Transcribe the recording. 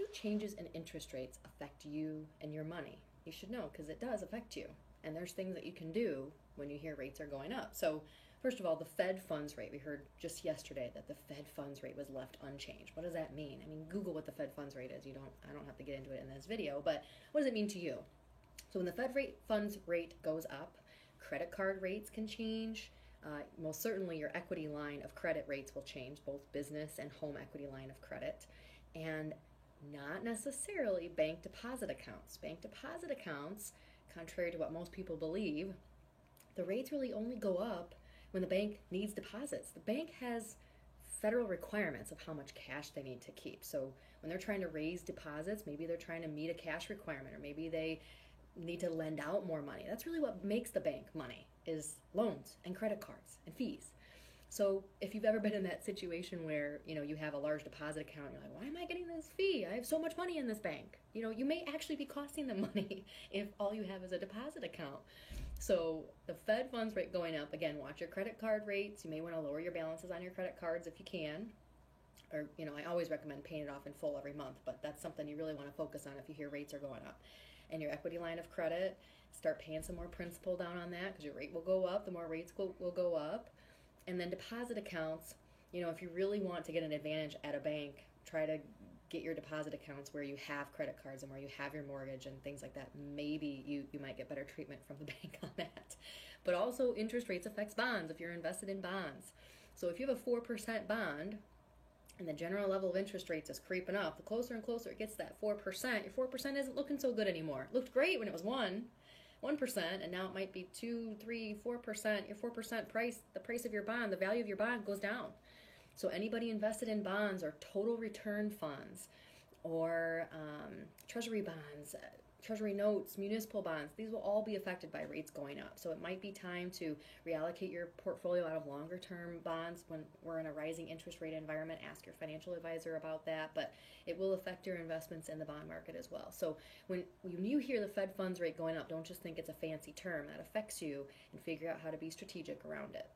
do changes in interest rates affect you and your money? You should know because it does affect you. And there's things that you can do when you hear rates are going up. So, first of all, the Fed funds rate. We heard just yesterday that the Fed funds rate was left unchanged. What does that mean? I mean, Google what the Fed funds rate is. I don't have to get into it in this video, but what does it mean to you? So when the funds rate goes up, credit card rates can change. Most certainly your equity line of credit rates will change, both business and home equity line of credit. And not necessarily bank deposit accounts. Bank deposit accounts, contrary to what most people believe, the rates really only go up when the bank needs deposits. The bank has federal requirements of how much cash they need to keep. So when they're trying to raise deposits, maybe they're trying to meet a cash requirement, or maybe they need to lend out more money. That's really what makes the bank money, is loans and credit cards and fees. So if you've ever been in that situation where, you have a large deposit account, you're like, why am I getting this fee? I have so much money in this bank. You may actually be costing them money if all you have is a deposit account. So the Fed funds rate going up, again, watch your credit card rates. You may want to lower your balances on your credit cards if you can. Or, I always recommend paying it off in full every month, but that's something you really want to focus on if you hear rates are going up. And your equity line of credit, start paying some more principal down on that because your rate will go up, the more rates will go up. And then deposit accounts, if you really want to get an advantage at a bank, try to get your deposit accounts where you have credit cards and where you have your mortgage and things like that. Maybe you might get better treatment from the bank on that. But also interest rates affects bonds if you're invested in bonds. So if you have a 4% bond and the general level of interest rates is creeping up, the closer and closer it gets to that 4%, your 4% isn't looking so good anymore. It looked great when it was 1%, and now it might be 2, 3, 4%. Your 4% price, the price of your bond, the value of your bond goes down. So anybody invested in bonds or total return funds or treasury bonds, treasury notes, municipal bonds, these will all be affected by rates going up. So it might be time to reallocate your portfolio out of longer term bonds when we're in a rising interest rate environment. Ask your financial advisor about that, but it will affect your investments in the bond market as well. So when you hear the Fed funds rate going up, don't just think it's a fancy term. That affects you, and figure out how to be strategic around it.